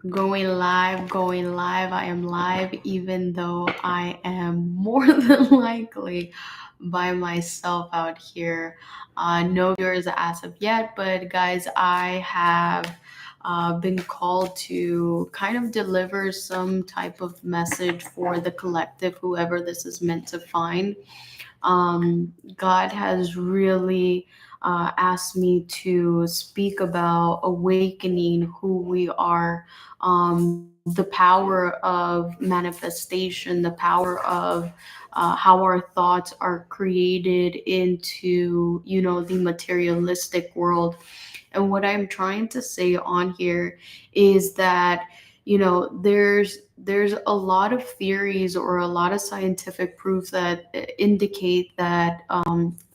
Going live. I am live, even though I am more than likely by myself out here. No viewers as of yet, but guys, I have been called to kind of deliver some type of message for the collective, whoever this is meant to find. God has really asked me to speak about awakening who we are, the power of manifestation, the power of how our thoughts are created into, the materialistic world. And what I'm trying to say on here is that, there's a lot of theories or a lot of scientific proof that indicate that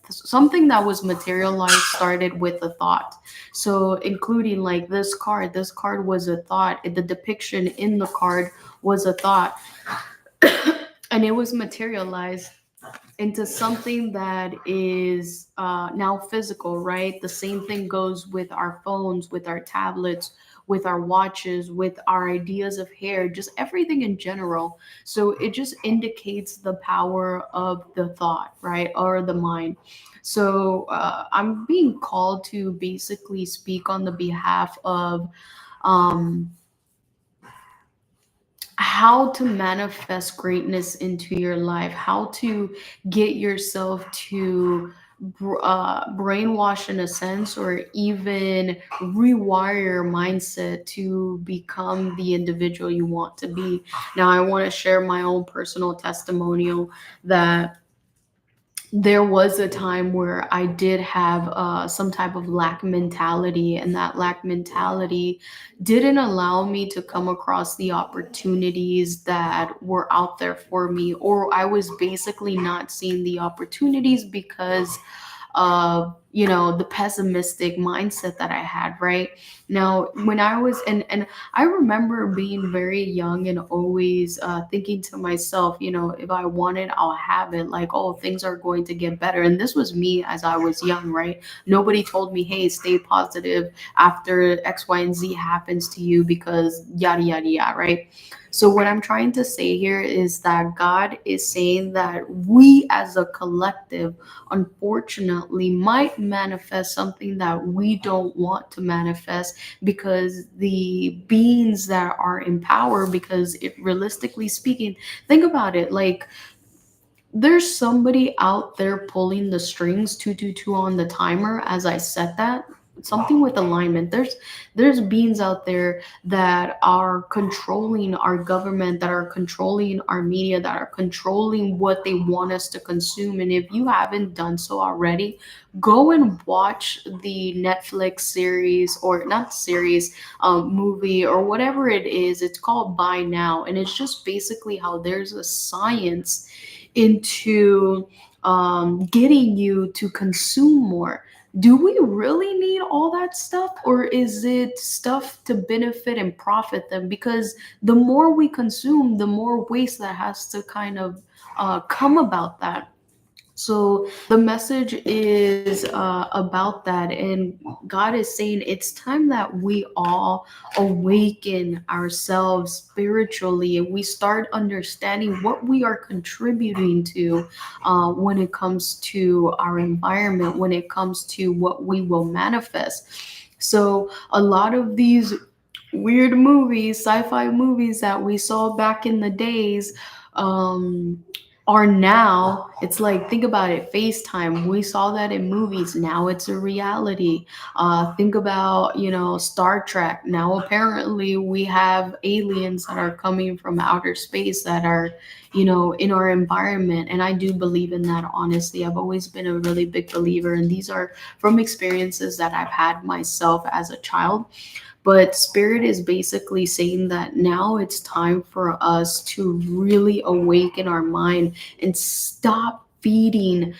something that was materialized started with a thought. So including like this card was a thought. The depiction in the card was a thought, and it was materialized into something that is now physical, right? The same thing goes with our phones, with our tablets, with our watches, with our ideas of hair, just everything in general. So it just indicates the power of the thought, right? Or the mind. So I'm being called to basically speak on the behalf of um, how to manifest greatness into your life, how to get yourself to brainwash in a sense, or even rewire your mindset to become the individual you want to be. Now, I want to share my own personal testimonial that there was a time where I did have some type of lack mentality, and that lack mentality didn't allow me to come across the opportunities that were out there for me, or I was basically not seeing the opportunities because of the pessimistic mindset that I had. Right now, when I was and I remember being very young and always thinking to myself, if I want it, I'll have it. Like, oh, things are going to get better. And this was me as I was young, right? Nobody told me, hey, stay positive after X, Y, and Z happens to you because yada, yada, yada, right? So, what I'm trying to say here is that God is saying that we as a collective, unfortunately, might manifest something that we don't want to manifest, because the beings that are in power, because realistically speaking, think about it, like there's somebody out there pulling the strings 222 on the timer as I said that. Something with alignment. There's beings out there that are controlling our government, that are controlling our media, that are controlling what they want us to consume. And if you haven't done so already, go and watch the Netflix series, or not series, movie, or whatever it is. It's called Buy Now, and it's just basically how there's a science into getting you to consume more. Do we really need all that stuff, or is it stuff to benefit and profit them? Because the more we consume, the more waste that has to kind of come about that. So the message is about that, and God is saying it's time that we all awaken ourselves spiritually, and we start understanding what we are contributing to when it comes to our environment, when it comes to what we will manifest. So a lot of these weird movies, sci-fi movies that we saw back in the days, um, are now, it's like, think about it, FaceTime. We saw that in movies. Now it's a reality. Think about, Star Trek. Now apparently we have aliens that are coming from outer space that are, in our environment. And I do believe in that, honestly. I've always been a really big believer. And these are from experiences that I've had myself as a child. But Spirit is basically saying that now it's time for us to really awaken our mind and stop feeding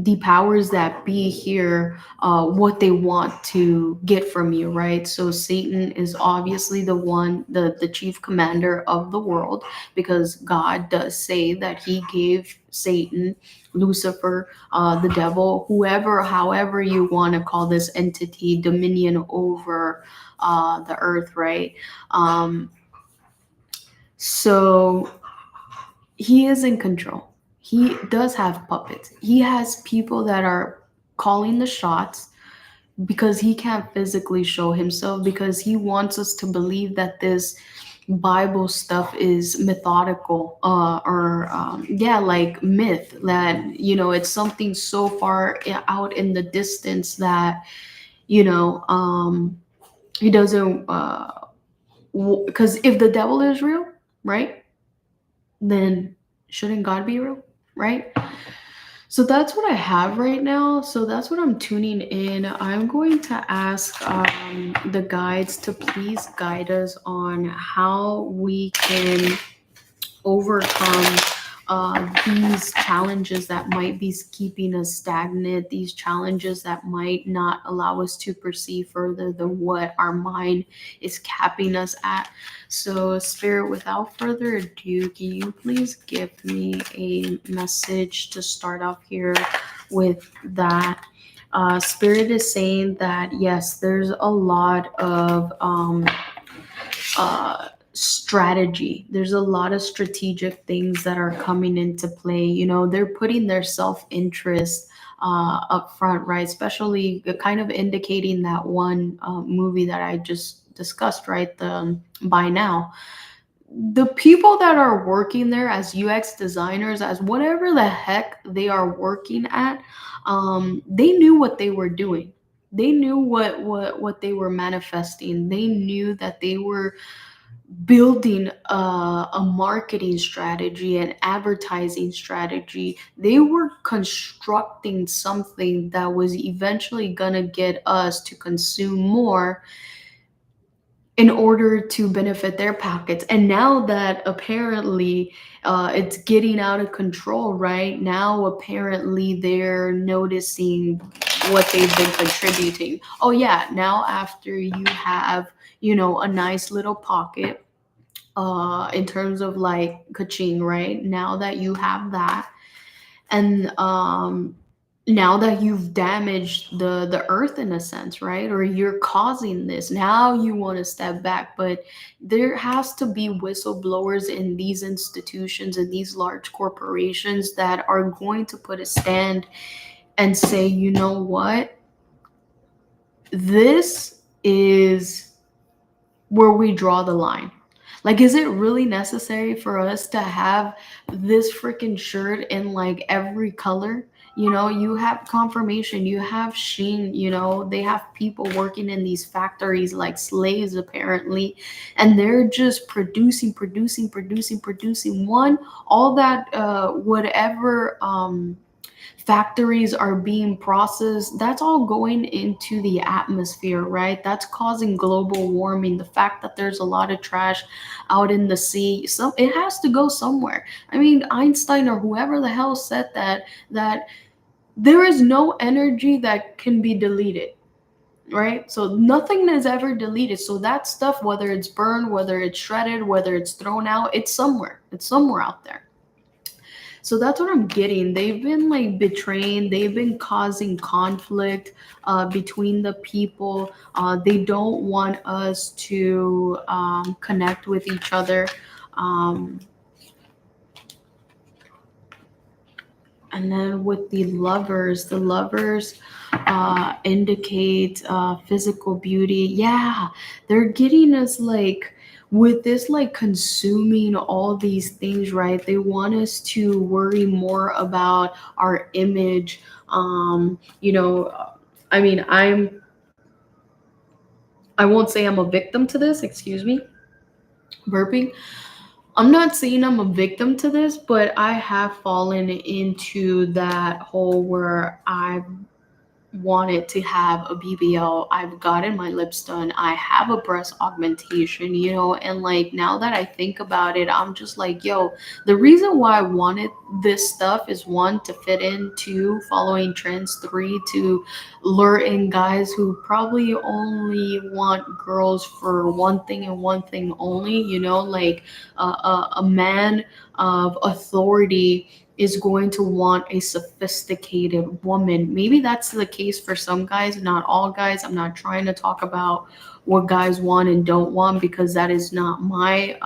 the powers that be here what they want to get from you, right? So Satan is obviously the one, the chief commander of the world, because God does say that he gave Satan, Lucifer, the devil, whoever, however you want to call this entity, dominion over the earth, right? um so he is in control. He does have puppets. He has people that are calling the shots, because he can't physically show himself, because he wants us to believe that this Bible stuff is methodical, or yeah, like myth, that it's something so far out in the distance that he doesn't, because if the devil is real, right, then shouldn't God be real, right? So that's what I have right now. So that's what I'm tuning in. I'm going to ask the guides to please guide us on how we can overcome these challenges that might be keeping us stagnant, these challenges that might not allow us to perceive further than what our mind is capping us at. So, Spirit, without further ado, can you please give me a message to start off here with that? Spirit is saying that yes, there's a lot of strategy. There's a lot of strategic things that are coming into play. They're putting their self-interest up front, right? Especially kind of indicating that one movie that I just discussed, right? The By Now. The people that are working there as UX designers, as whatever the heck they are working at, they knew what they were doing. They knew what they were manifesting. They knew that they were building a marketing strategy, an advertising strategy. They were constructing something that was eventually going to get us to consume more in order to benefit their pockets. And now that apparently it's getting out of control, right? Now apparently they're noticing what they've been contributing. Oh yeah, now after you have, a nice little pocket, in terms of like kaching, right? Now that you have that, and now that you've damaged the earth in a sense, right? Or you're causing this, now you want to step back. But there has to be whistleblowers in these institutions and these large corporations that are going to put a stand and say, you know what, this is where we draw the line. Like, is it really necessary for us to have this freaking shirt in like every color? You have confirmation, you have Sheen, they have people working in these factories like slaves apparently, and they're just producing one, all that whatever factories are being processed, that's all going into the atmosphere, right? That's causing global warming. The fact that there's a lot of trash out in the sea, so it has to go somewhere. I mean, Einstein or whoever the hell said that there is no energy that can be deleted, right? So nothing is ever deleted. So that stuff, whether it's burned, whether it's shredded, whether it's thrown out, it's somewhere out there. So that's what I'm getting. They've been like betraying, they've been causing conflict between the people. They don't want us to connect with each other. Um, and then with the lovers indicate physical beauty. Yeah, they're getting us like with this, like consuming all these things, right? They want us to worry more about our image. I mean, I won't say I'm a victim to this, excuse me, burping. I'm not saying I'm a victim to this, but I have fallen into that hole where I've wanted to have a BBL. I've gotten my lips done. I have a breast augmentation, and like now that I think about it, I'm just like, yo, the reason why I wanted this stuff is one, to fit in, two, following trends, three, to lure in guys who probably only want girls for one thing and one thing only, like a man of authority is going to want a sophisticated woman. Maybe that's the case for some guys, not all guys. I'm not trying to talk about what guys want and don't want, because that is not my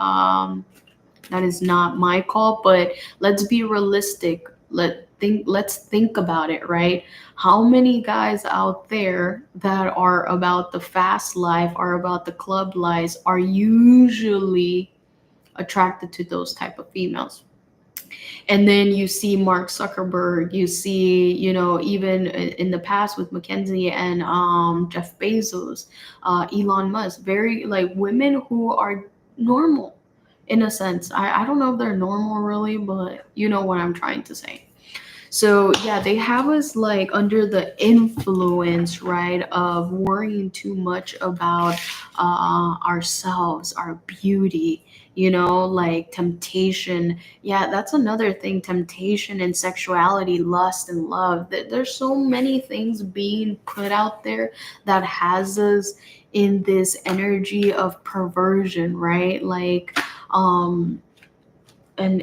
call. But let's be realistic. Let's think about it, right? How many guys out there that are about the fast life, are about the club lives, are usually attracted to those type of females? And then you see Mark Zuckerberg, you see, even in the past with Mackenzie and Jeff Bezos, Elon Musk, very like women who are normal in a sense. I don't know if they're normal really, but you know what I'm trying to say. So yeah, they have us like under the influence, right, of worrying too much about ourselves, our beauty, like temptation. Yeah, that's another thing. Temptation and sexuality, lust and love. There's so many things being put out there that has us in this energy of perversion, right? Like, um, and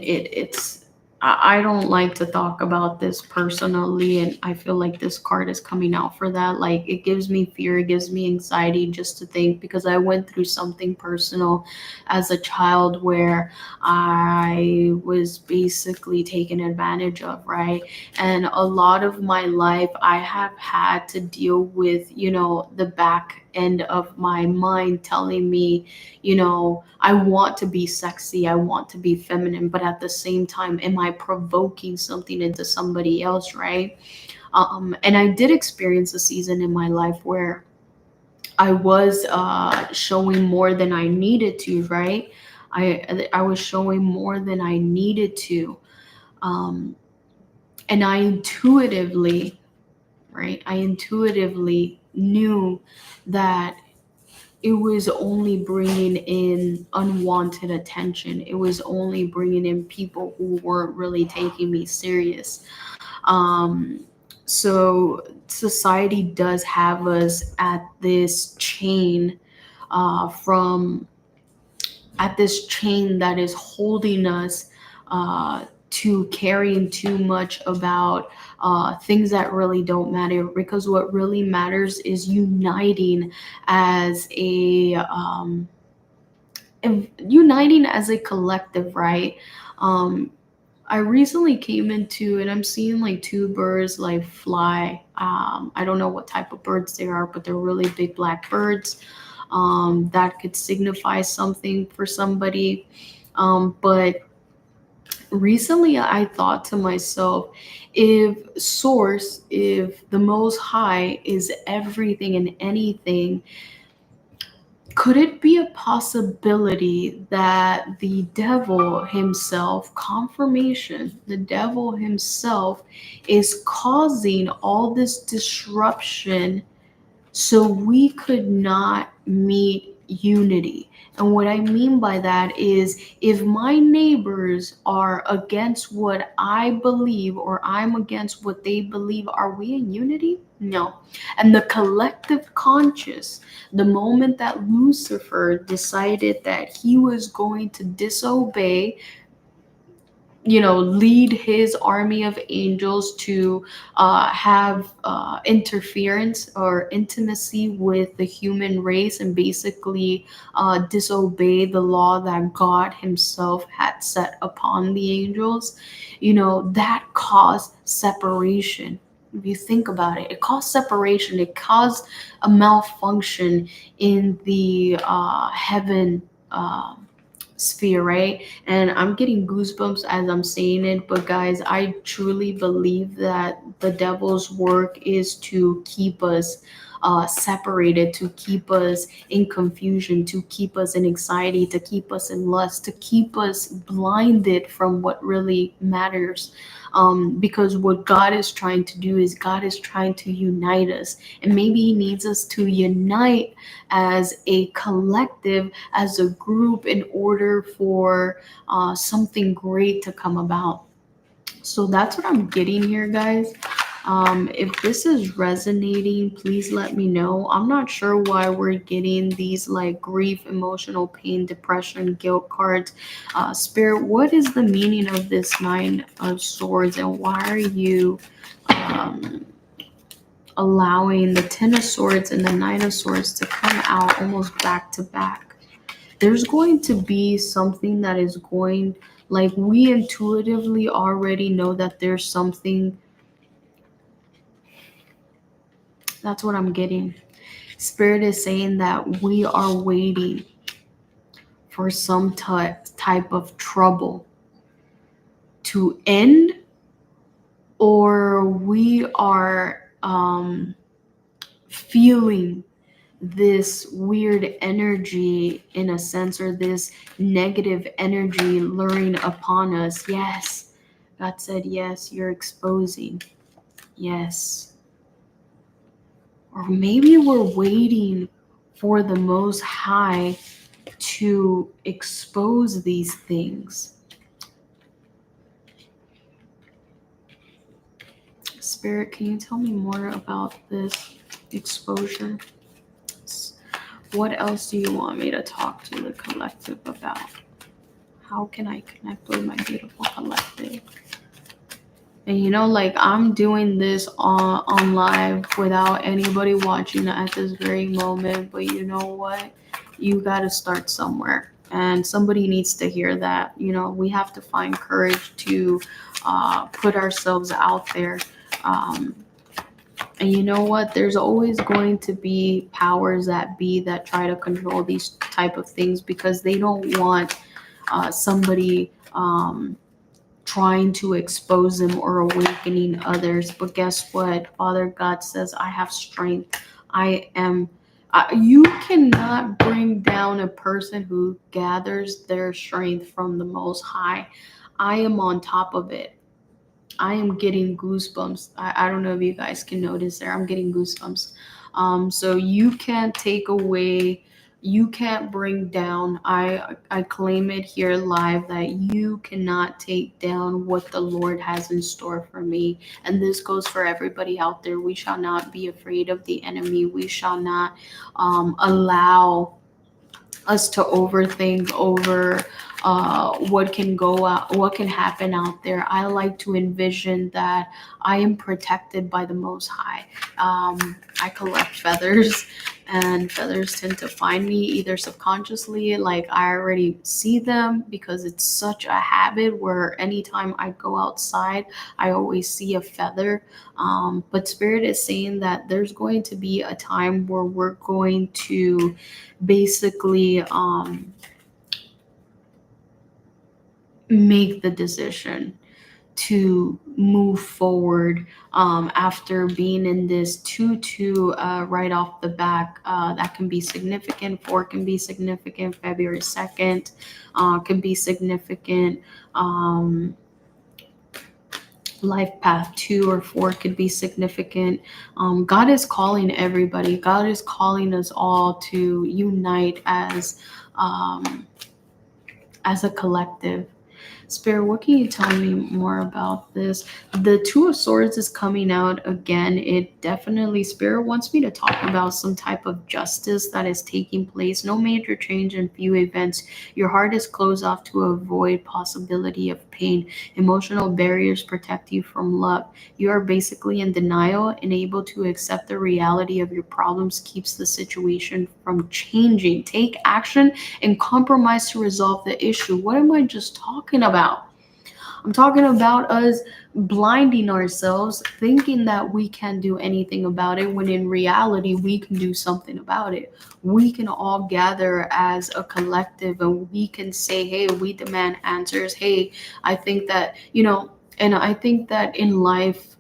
I don't like to talk about this personally, and I feel like this card is coming out for that. Like, it gives me fear, it gives me anxiety just to think, because I went through something personal as a child where I was basically taken advantage of, right? And a lot of my life I have had to deal with, the back end of my mind telling me, I want to be sexy, I want to be feminine, but at the same time, am I provoking something into somebody else, right? And I did experience a season in my life where I was showing more than I needed to, right? I was showing more than I needed to, um, and I intuitively, right? I intuitively knew that it was only bringing in unwanted attention. It was only bringing in people who weren't really taking me serious. Um, so society does have us from at this chain that is holding us to caring too much about things that really don't matter, because what really matters is uniting as uniting as a collective, right? um, I recently came into, and I'm seeing like two birds like fly. I don't know what type of birds they are, but they're really big black birds. That could signify something for somebody. But recently I thought to myself, if the Most High is everything and anything, could it be a possibility that the devil himself, confirmation, the devil himself is causing all this disruption so we could not meet unity? And what I mean by that is, if my neighbors are against what I believe or I'm against what they believe, are we in unity? No. And the collective conscious, the moment that Lucifer decided that he was going to disobey, lead his army of angels to have interference or intimacy with the human race, and basically disobey the law that God himself had set upon the angels, that caused separation. If you think about it, it caused separation, it caused a malfunction in the heaven sphere, right? And I'm getting goosebumps as I'm saying it, but guys, I truly believe that the devil's work is to keep us separated, to keep us in confusion, to keep us in anxiety, to keep us in lust, to keep us blinded from what really matters. Because what God is trying to do is God is trying to unite us. And maybe He needs us to unite as a collective, as a group, in order for something great to come about. So that's what I'm getting here, guys. If this is resonating, please let me know. I'm not sure why we're getting these like grief, emotional pain, depression, guilt cards. Spirit, what is the meaning of this Nine of Swords, and why are you um, allowing the Ten of Swords and the Nine of Swords to come out almost back to back? There's going to be something that is going, like, we intuitively already know that there's something. That's what I'm getting. Spirit is saying that we are waiting for some type of trouble to end, or we are feeling this weird energy, in a sense, or this negative energy luring upon us. Yes, God said, yes, you're exposing. Yes. Or maybe we're waiting for the Most High to expose these things. Spirit, can you tell me more about this exposure? What else do you want me to talk to the collective about? How can I connect with my beautiful collective? And like, I'm doing this on live without anybody watching at this very moment. But you know what? You got to start somewhere. And somebody needs to hear that. We have to find courage to put ourselves out there. And you know what? There's always going to be powers that be that try to control these type of things, because they don't want somebody trying to expose them or awakening others. But guess what? Father God says, I have strength. I am. You cannot bring down a person who gathers their strength from the Most High. I am on top of it. I am getting goosebumps. I don't know if you guys can notice there. I'm getting goosebumps. So you can't take away, you can't bring down. I claim it here live that you cannot take down what the Lord has in store for me. And this goes for everybody out there. We shall not be afraid of the enemy. We shall not allow us to overthink over what can go out, what can happen out there. I like to envision that I am protected by the Most High. I collect feathers, and feathers tend to find me either subconsciously, like I already see them, because it's such a habit where anytime I go outside, I always see a feather. But Spirit is saying that there's going to be a time where we're going to basically make the decision to move forward after being in this 2-2 right off the back. That can be significant. 4 can be significant. February 2nd can be significant. Life path 2 or 4 could be significant. God is calling everybody. God is calling us all to unite as a collective. Spirit, what can you tell me more about this? The Two of Swords is coming out again. It definitely, Spirit wants me to talk about some type of justice that is taking place. No major change in few events. Your heart is closed off to avoid possibility of pain. Emotional barriers protect you from love. You are basically in denial, and able to accept the reality of your problems keeps the situation from changing. Take action and compromise to resolve the issue. What am I just talking about? I'm talking about us blinding ourselves, thinking that we can't do anything about it, when in reality, we can do something about it. We can all gather as a collective, and we can say, hey, we demand answers. Hey, I think that, and I think that in life,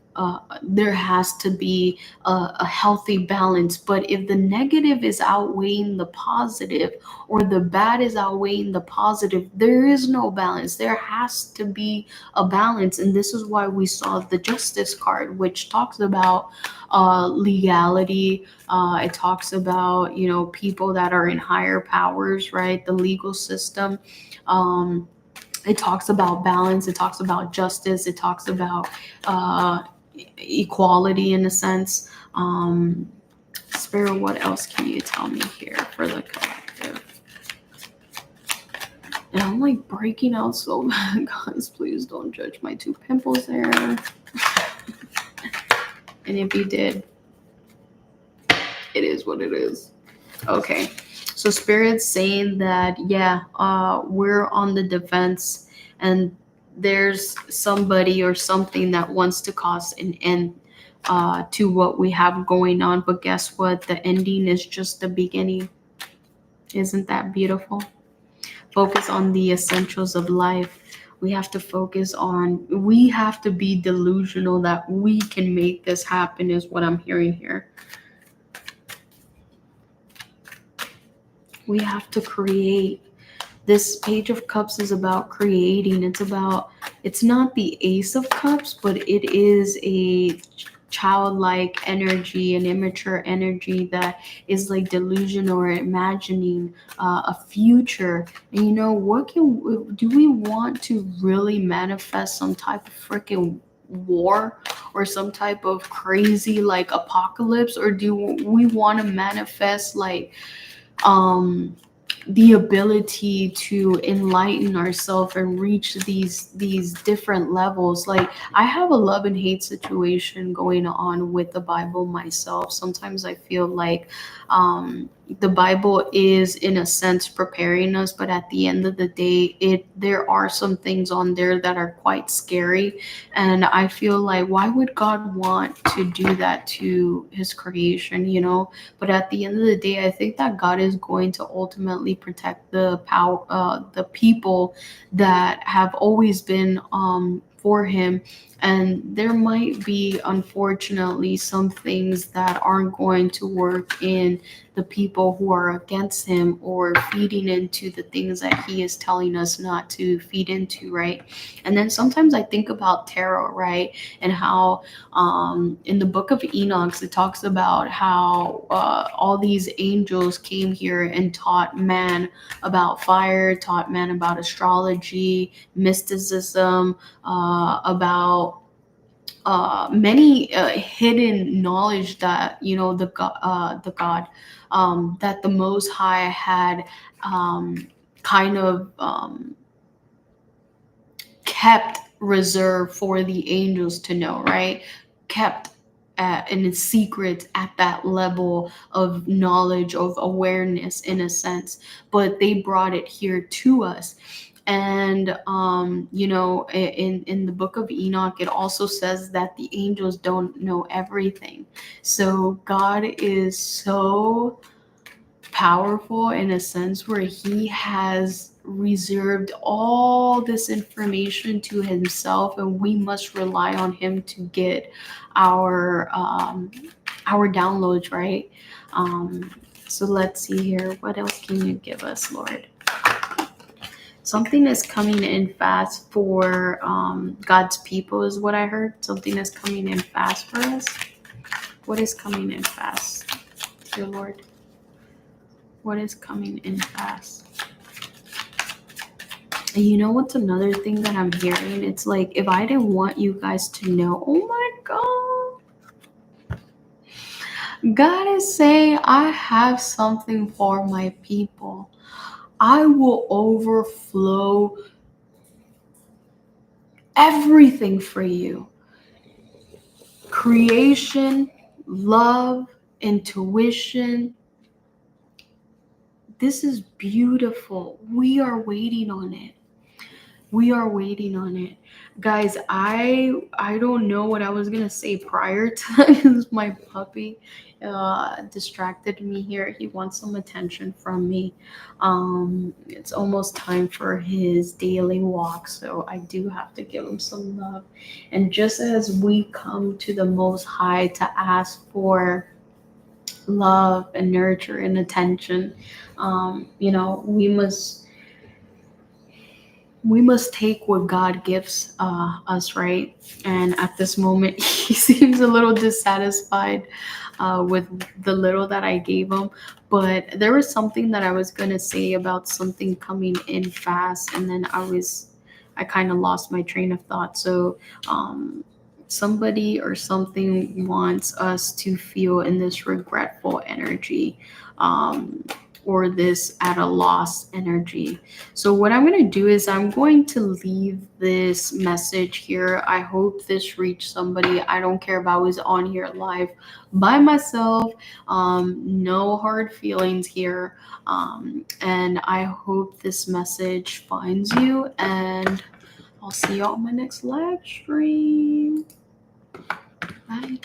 there has to be a healthy balance. But if the negative is outweighing the positive, or the bad is outweighing the positive, there is no balance. There has to be a balance. And this is why we saw the justice card, which talks about legality. It talks about, people that are in higher powers, right? The legal system. Um, it talks about balance. It talks about justice. It talks about uh, equality in a sense. Sparrow, what else can you tell me here for the collective? And I'm like breaking out so bad, guys. Please don't judge my two pimples there. And if you did, it is what it is. Okay. So Spirit's saying that, yeah, we're on the defense, and there's somebody or something that wants to cause an end to what we have going on. But guess what? The ending is just the beginning. Isn't that beautiful? Focus on the essentials of life. We have to be delusional that we can make this happen, is what I'm hearing here. We have to create. This Page of Cups is about creating. It's not the Ace of Cups, but it is a childlike energy, an immature energy that is like delusional or imagining a future. And do we want to really manifest some type of freaking war or some type of crazy like apocalypse, or do we want to manifest like the ability to enlighten ourselves and reach these different levels? Like, I have a love and hate situation going on with the Bible myself. Sometimes I feel like the Bible is in a sense preparing us, but at the end of the day, there are some things on there that are quite scary. And I feel like, why would God want to do that to his creation? But at the end of the day, I think that God is going to ultimately protect the people that have always been for him. And there might be, unfortunately, some things that aren't going to work in the people who are against him or feeding into the things that he is telling us not to feed into, right? And then sometimes I think about tarot, right? And how in the book of Enoch, it talks about how all these angels came here and taught man about fire, taught man about astrology, mysticism, about many hidden knowledge that the God that the Most High had kind of kept reserved for the angels to know, right? Kept in its secret at that level of knowledge, of awareness in a sense, but they brought it here to us. And in the book of Enoch, it also says that the angels don't know everything. So God is so powerful in a sense where he has reserved all this information to himself, and we must rely on him to get our downloads, right? So let's see here, what else can you give us, Lord? Something is coming in fast for God's people, is what I heard. Something is coming in fast for us. What is coming in fast, dear Lord? What is coming in fast? And you know what's another thing that I'm hearing? It's like, if I didn't want you guys to know, oh my God. God is saying, I have something for my people. I will overflow everything for you. Creation, love, intuition. This is beautiful. We are waiting on it. We are waiting on it. Guys, I don't know what I was gonna say prior to that. My puppy distracted me here. He wants some attention from me. It's almost time for his daily walk, so I do have to give him some love. And just as we come to the Most High to ask for love and nurture and attention, we must take what God gives us, right? And at this moment, he seems a little dissatisfied with the little that I gave him. But there was something that I was gonna say about something coming in fast, and then I kind of lost my train of thought. So, somebody or something wants us to feel in this regretful energy, um, or this at a loss energy. So, what I'm going to do is I'm going to leave this message here. I hope this reached somebody. I don't care if I was on here live by myself. No hard feelings here. And I hope this message finds you. And I'll see you on my next live stream. Bye.